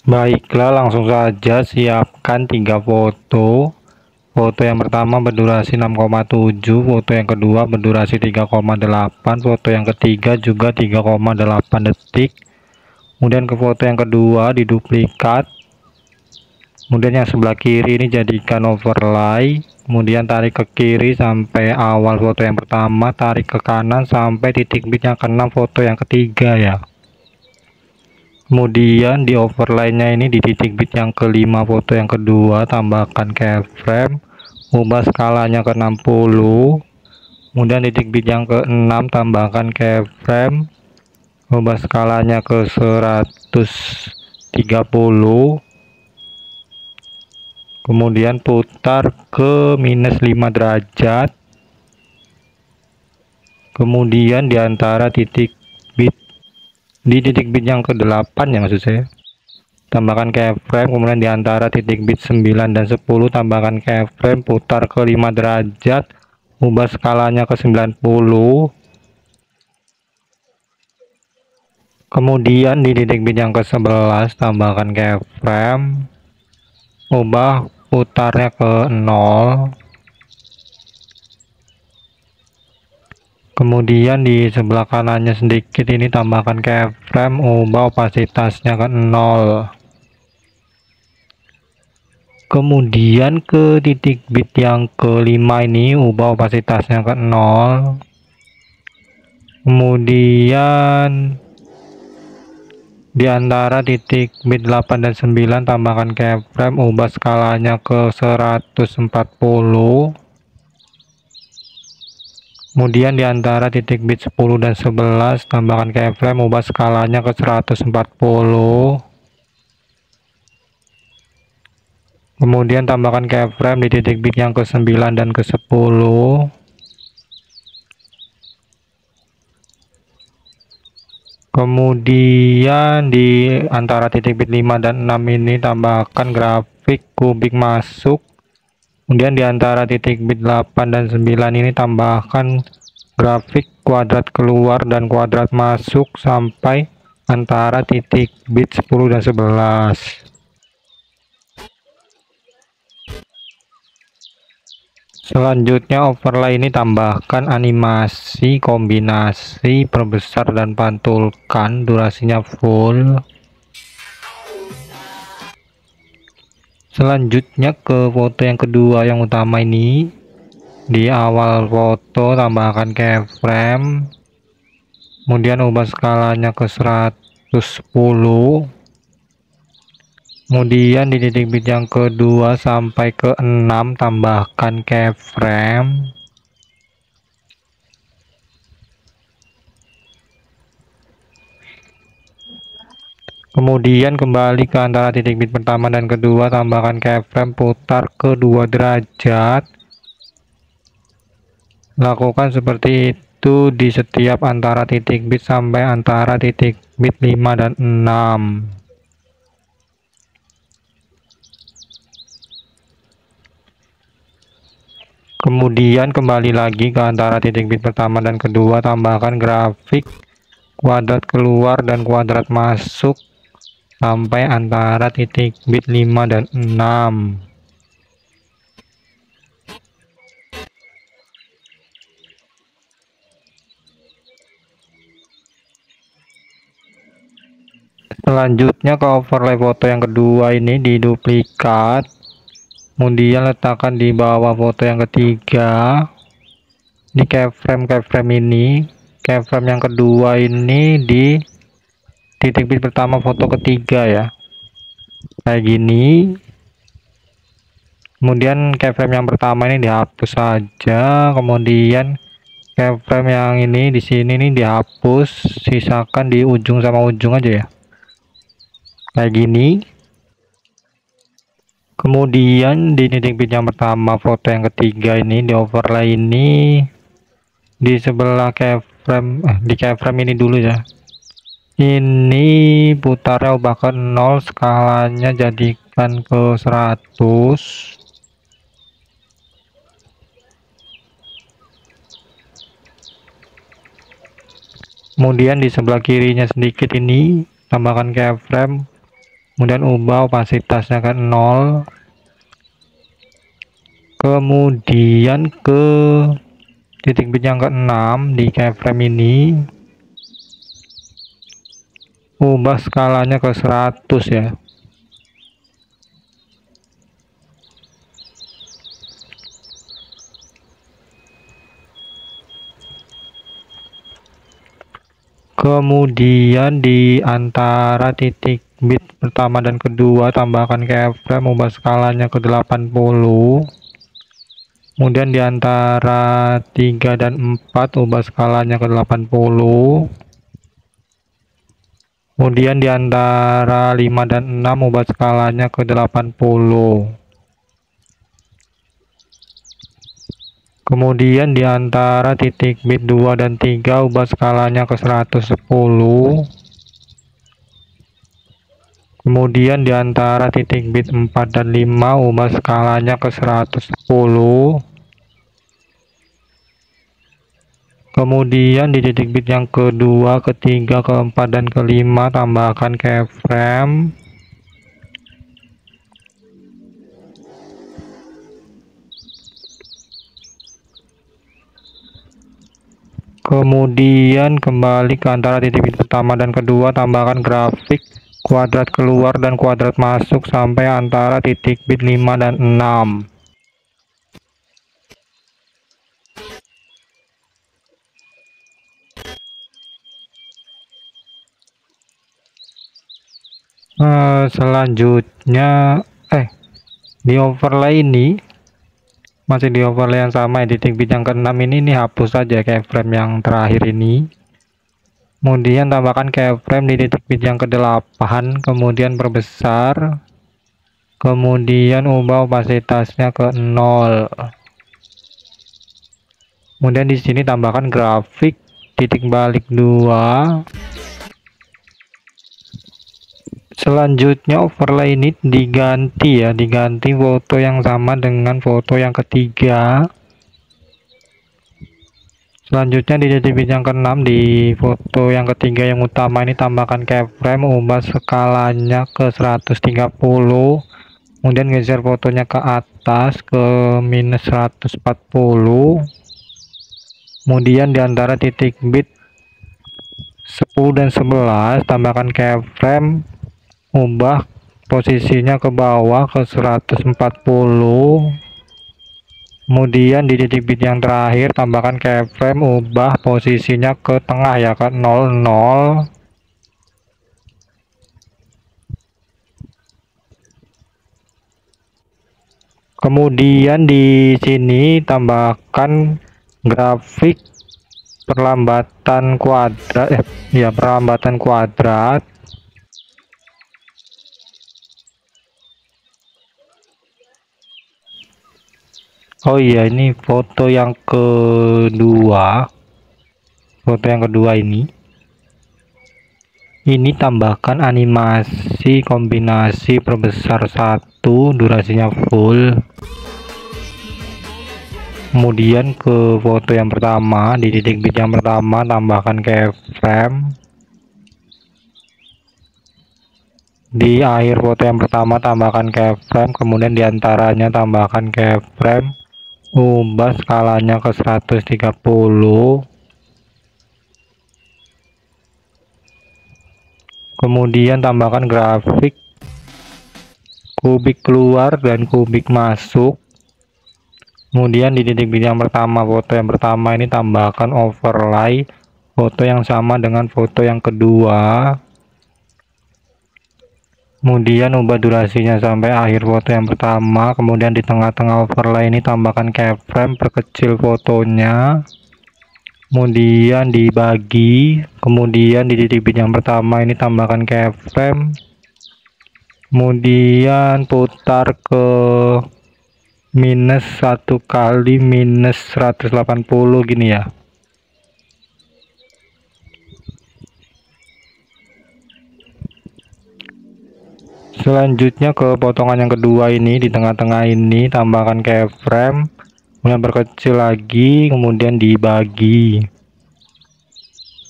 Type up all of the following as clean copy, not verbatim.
Baiklah, langsung saja siapkan 3 foto. Foto yang pertama berdurasi 6,7, foto yang kedua berdurasi 3,8, foto yang ketiga juga 3,8 detik. Kemudian ke foto yang kedua diduplikat. Kemudian yang sebelah kiri ini jadikan overlay. Kemudian tarik ke kiri sampai awal foto yang pertama, tarik ke kanan sampai titik bit yang ke-6 foto yang ketiga ya. Kemudian di overlay-nya ini di titik bit yang kelima foto yang kedua tambahkan keyframe, ubah skalanya ke 60. Kemudian titik bit yang ke-6 tambahkan keyframe, ubah skalanya ke 130. Kemudian putar ke -5 derajat. Kemudian di antara titik bit yang ke-8 ya maksud saya, tambahkan keyframe. Kemudian di antara titik bit 9 dan 10 tambahkan keyframe, putar ke 5 derajat, ubah skalanya ke 90. Kemudian di titik bit yang ke-11 tambahkan keyframe, ubah putarnya ke 0. Kemudian di sebelah kanannya sedikit ini tambahkan keyframe, ubah opasitasnya ke 0. Kemudian ke titik bit yang kelima ini ubah opasitasnya ke 0. Kemudian di antara titik bit 8 dan 9 tambahkan keyframe, ubah skalanya ke 140. Kemudian di antara titik bit 10 dan 11 tambahkan keyframe, ubah skalanya ke 140. Kemudian tambahkan keyframe di titik bit yang ke-9 dan ke-10. Kemudian di antara titik bit 5 dan 6 ini tambahkan grafik kubik masuk. Kemudian di antara titik bit 8 dan 9 ini tambahkan grafik kuadrat keluar dan kuadrat masuk sampai antara titik bit 10 dan 11. Selanjutnya overlay ini tambahkan animasi kombinasi perbesar dan pantulkan, durasinya full. Selanjutnya ke foto yang kedua yang utama ini, di awal foto tambahkan keyframe, kemudian ubah skalanya ke 110. Kemudian di titik bit yang kedua sampai ke 6 tambahkan keyframe. Kemudian kembali ke antara titik bit pertama dan kedua, tambahkan keyframe, putar ke 2 derajat. Lakukan seperti itu di setiap antara titik bit sampai antara titik bit 5 dan 6. Kemudian kembali lagi ke antara titik bit pertama dan kedua, tambahkan grafik kuadrat keluar dan kuadrat masuk sampai antara titik bit 5 dan 6. Selanjutnya ke overlay foto yang kedua ini diduplikat, kemudian letakkan di bawah foto yang ketiga. Di keyframe ini, keyframe yang kedua ini di titik bit pertama foto ketiga ya, kayak gini. Kemudian keyframe yang pertama ini dihapus saja, kemudian keyframe yang ini di sini nih dihapus, sisakan di ujung sama ujung aja ya. kayak gini. Kemudian di titik bit yang pertama, foto yang ketiga ini di overlay ini di sebelah keyframe, di keyframe ini dulu ya. Ini putarnya ubah ke 0, skalanya jadikan ke 100. Kemudian di sebelah kirinya sedikit ini tambahkan keyframe, kemudian ubah opasitasnya ke 0. Kemudian ke titik bit yang ke-6 di keyframe ini ubah skalanya ke 100 ya. Kemudian di antara titik bit pertama dan kedua tambahkan keyframe, ubah skalanya ke 80. Kemudian di antara 3 dan 4 ubah skalanya ke 80. Kemudian di antara 5 dan 6 ubah skalanya ke 80. Kemudian di antara titik bit 2 dan 3 ubah skalanya ke 110. Kemudian di antara titik bit 4 dan 5 ubah skalanya ke 110. Kemudian di titik bit yang kedua, ketiga, keempat, dan kelima tambahkan keyframe. Kemudian kembali ke antara titik bit pertama dan kedua, tambahkan grafik kuadrat keluar dan kuadrat masuk sampai antara titik bit 5 dan 6. Selanjutnya di overlay ini masih di overlay yang sama ya, titik bit yang ke-6 ini hapus saja keyframe yang terakhir ini. Kemudian tambahkan keyframe di titik bit yang ke-8, kemudian perbesar, kemudian ubah opasitasnya ke 0. Kemudian di sini tambahkan grafik titik balik 2. Selanjutnya overlay ini diganti ya, diganti foto yang sama dengan foto yang ketiga. Selanjutnya di titik bit yang ke-6 di foto yang ketiga yang utama ini tambahkan keyframe, ubah skalanya ke 130. Kemudian geser fotonya ke atas ke minus 140. Kemudian di antara titik bit 10 dan 11 tambahkan keyframe, ubah posisinya ke bawah ke 140. Kemudian di titik bit yang terakhir tambahkan keyframe, ubah posisinya ke tengah ya, ke 00. Kemudian di sini tambahkan grafik perlambatan kuadrat perlambatan kuadrat. Oh iya, ini foto yang kedua. Foto yang kedua ini tambahkan animasi kombinasi perbesar 1, durasinya full. Kemudian ke foto yang pertama, di titik bit yang pertama tambahkan keyframe. Di akhir foto yang pertama tambahkan keyframe, kemudian diantaranya tambahkan keyframe, ubah skalanya ke 130. Kemudian tambahkan grafik kubik keluar dan kubik masuk. Kemudian di titik bit yang pertama, foto yang pertama ini tambahkan overlay foto yang sama dengan foto yang kedua. Kemudian ubah durasinya sampai akhir foto yang pertama. Kemudian di tengah-tengah overlay ini tambahkan keyframe, perkecil fotonya. Kemudian dibagi. Kemudian di titik bit yang pertama ini tambahkan keyframe, kemudian putar ke minus 1 kali minus 180 gini ya. Selanjutnya ke potongan yang kedua ini, di tengah-tengah ini tambahkan keyframe, kemudian perkecil lagi, kemudian dibagi.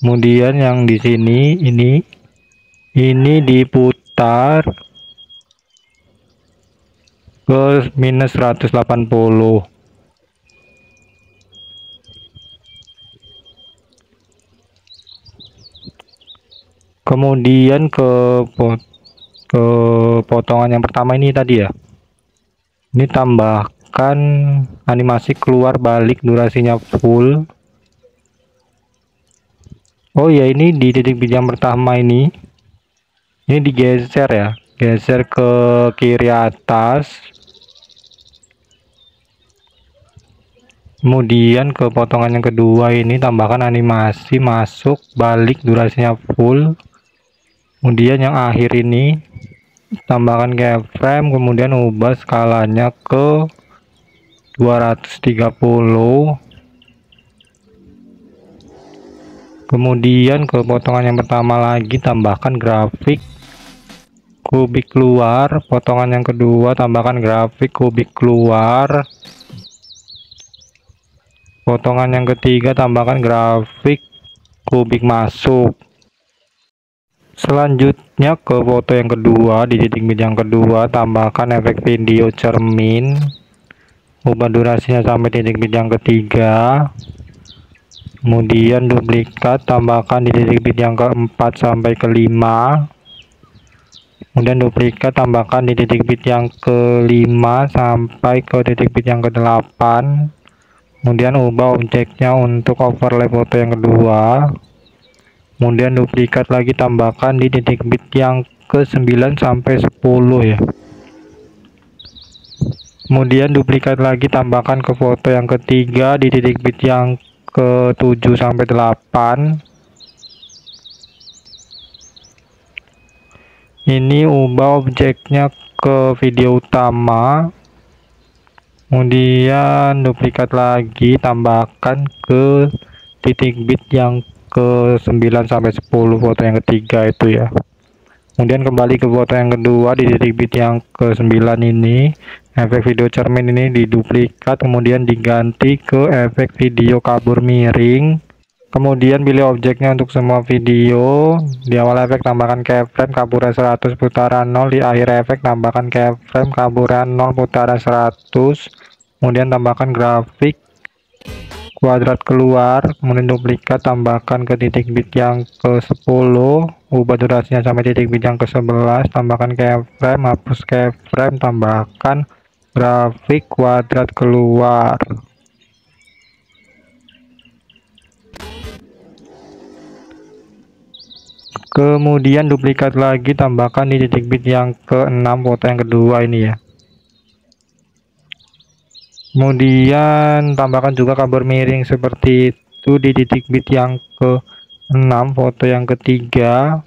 Kemudian yang di sini ini diputar ke minus 180. Kemudian ke potongan yang pertama ini tadi ya, ini tambahkan animasi keluar balik durasinya full. Oh ya, ini di titik bit yang pertama ini digeser ya, geser ke kiri atas. Kemudian ke potongan yang kedua ini tambahkan animasi masuk balik durasinya full. Kemudian yang akhir ini tambahkan keyframe, kemudian ubah skalanya ke 230. Kemudian ke potongan yang pertama lagi tambahkan grafik kubik keluar. Potongan yang kedua tambahkan grafik kubik keluar. Potongan yang ketiga tambahkan grafik kubik masuk. Selanjutnya ke foto yang kedua, di titik bit yang kedua tambahkan efek video cermin, ubah durasinya sampai titik bit yang ketiga. Kemudian duplikat, tambahkan di titik bit yang keempat sampai kelima. Kemudian duplikat, tambahkan di titik bit yang kelima sampai ke titik bit yang ke-8. Kemudian ubah objeknya untuk overlay foto yang kedua. Kemudian duplikat lagi, tambahkan di titik bit yang ke-9 sampai 10 ya. Kemudian duplikat lagi, tambahkan ke foto yang ketiga di titik bit yang ke-7 sampai 8. Ini ubah objeknya ke video utama. Kemudian duplikat lagi, tambahkan ke titik bit yang ke-9 sampai 10 foto yang ketiga itu ya. Kemudian kembali ke foto yang kedua di titik bit yang ke-9 ini, efek video cermin ini diduplikat, kemudian diganti ke efek video kabur miring. Kemudian pilih objeknya untuk semua video. Di awal efek tambahkan keyframe kaburan 100 putaran 0, di akhir efek tambahkan keyframe kaburan 0 putaran 100. Kemudian tambahkan grafik kuadrat keluar, kemudian duplikat, tambahkan ke titik bit yang ke-10, ubah durasinya sampai titik bit yang ke-11, tambahkan keyframe, hapus keyframe, tambahkan grafik kuadrat keluar. Kemudian duplikat lagi, tambahkan di titik bit yang ke-6 foto yang kedua ini ya. Kemudian tambahkan juga kabur miring seperti itu di titik bit yang ke-6 foto yang ketiga.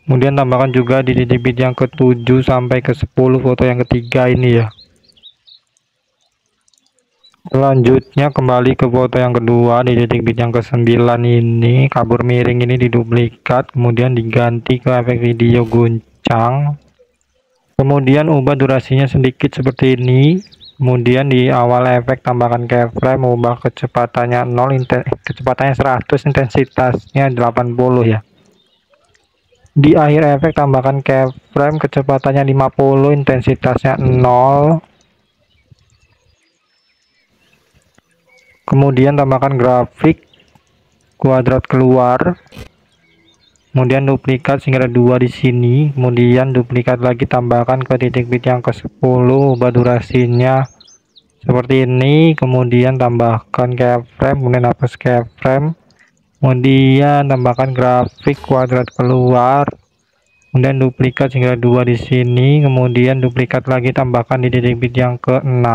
Kemudian tambahkan juga di titik bit yang ke-7 sampai ke-10 foto yang ketiga ini ya. Selanjutnya kembali ke foto yang kedua di titik bit yang ke-9 ini, kabur miring ini diduplikat, kemudian diganti ke efek video guncang. Kemudian ubah durasinya sedikit seperti ini. Kemudian di awal efek tambahkan keyframe, ubah kecepatannya 0, kecepatannya 100, intensitasnya 80 ya. Di akhir efek tambahkan keyframe, kecepatannya 50, intensitasnya 0. Kemudian tambahkan grafik kuadrat keluar. Kemudian duplikat sehingga ada 2 di sini. Kemudian duplikat lagi, tambahkan ke titik bit yang ke-10, ubah durasinya seperti ini. Kemudian tambahkan keyframe, kemudian hapus keyframe. Kemudian tambahkan grafik kuadrat keluar. Kemudian duplikat sehingga ada 2 di sini. Kemudian duplikat lagi, tambahkan di titik bit yang ke-6.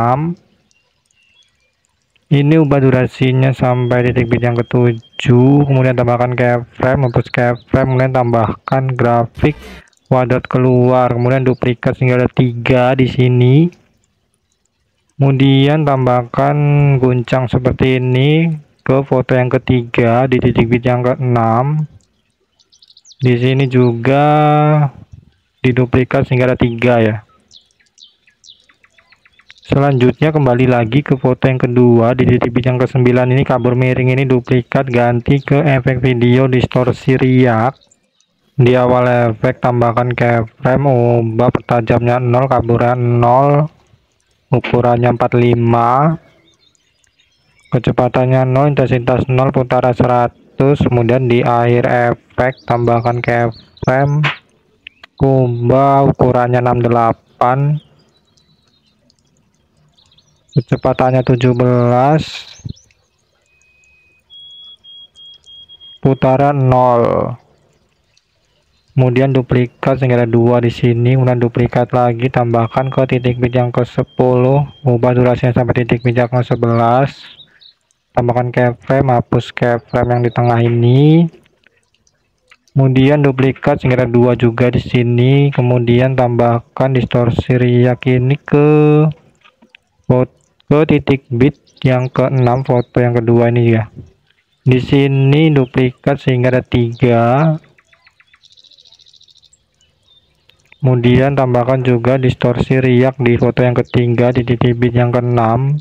Ini ubah durasinya sampai titik bit yang ke-7. kemudian tambahkan keyframe, hapus keyframe, kemudian tambahkan grafik wadot keluar, kemudian duplikat sehingga ada 3 di sini. Kemudian tambahkan guncang seperti ini ke foto yang ketiga di titik bit yang ke-6. Di sini juga diduplikat sehingga ada 3 ya. Selanjutnya kembali lagi ke foto yang kedua di titik bit yang ke-9 ini, kabur miring ini duplikat, ganti ke efek video distorsi riak. Di awal efek tambahkan keyframe, ubah pertajamnya 0, kaburan 0, ukurannya 45, kecepatannya 0, intensitas 0, putaran 100. Kemudian di akhir efek tambahkan keyframe, ubah ukurannya 68, kecepatannya 17, putaran 0. Kemudian duplikat sehingga ada 2 di sini, kemudian duplikat lagi, tambahkan ke titik bit yang ke-10, ubah durasinya sampai titik bit yang ke-11, tambahkan keyframe, hapus keyframe yang di tengah ini, kemudian duplikat sehingga ada 2 juga di sini, kemudian tambahkan distorsi riak ini ke titik bit yang ke-6 foto yang kedua ini ya. Di sini duplikat sehingga ada 3. Kemudian tambahkan juga distorsi riak di foto yang ketiga di titik bit yang ke-6.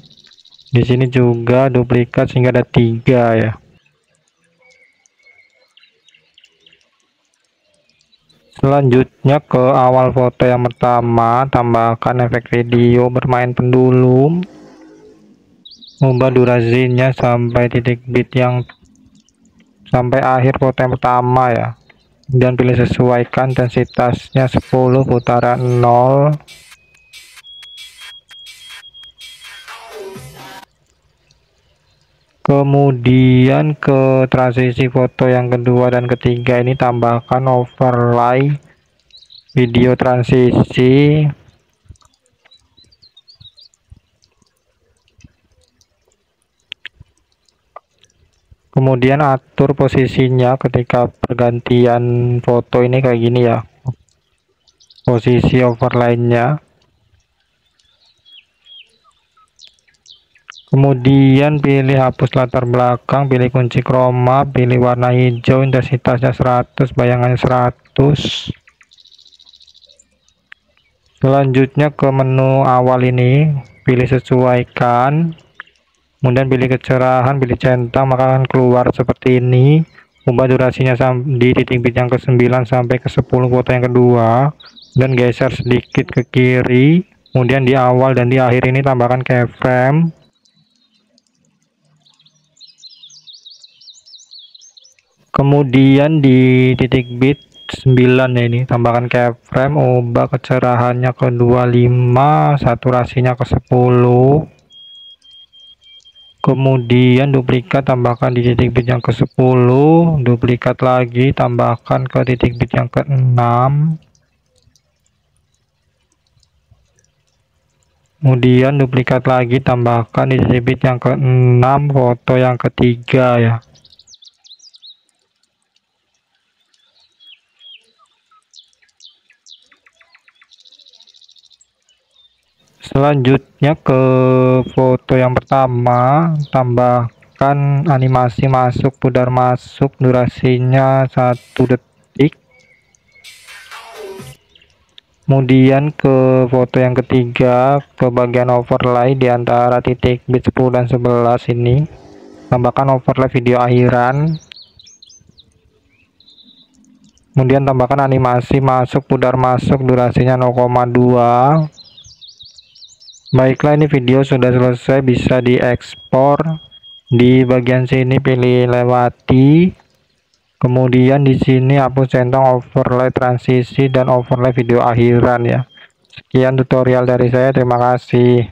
Di sini juga duplikat sehingga ada 3 ya. Selanjutnya ke awal foto yang pertama, tambahkan efek video bermain pendulum. Ubah durasinya sampai titik bit yang sampai akhir foto yang pertama ya. Dan pilih sesuaikan intensitasnya 10, putaran 0. Kemudian ke transisi foto yang kedua dan ketiga ini tambahkan overlay video transisi. Kemudian atur posisinya ketika pergantian foto ini kayak gini ya, posisi overlay-nya. Kemudian pilih hapus latar belakang, pilih kunci chroma, pilih warna hijau, intensitasnya 100, bayangannya 100. Selanjutnya ke menu awal ini, pilih sesuaikan. Kemudian pilih kecerahan, pilih centang, maka akan keluar seperti ini. Ubah durasinya di titik bit yang ke-9 sampai ke-10 foto yang kedua, dan geser sedikit ke kiri. Kemudian di awal dan di akhir ini tambahkan keyframe. Kemudian di titik bit 9 ya ini tambahkan keyframe, ubah kecerahannya ke 25, saturasinya ke 10. Kemudian duplikat, tambahkan di titik bit yang ke-10, duplikat lagi, tambahkan ke titik bit yang ke-6. Kemudian duplikat lagi, tambahkan di titik bit yang ke-6 foto yang ketiga ya. Selanjutnya ke foto yang pertama, tambahkan animasi masuk, pudar masuk, durasinya 1 detik. Kemudian ke foto yang ketiga, ke bagian overlay di antara titik bit 10 dan 11 ini, tambahkan overlay video akhiran. Kemudian tambahkan animasi masuk, pudar masuk, durasinya 0,2. Baiklah, ini video sudah selesai, bisa diekspor. Di bagian sini pilih lewati. Kemudian di sini hapus centang, overlay transisi, dan overlay video akhiran ya. Sekian tutorial dari saya, terima kasih.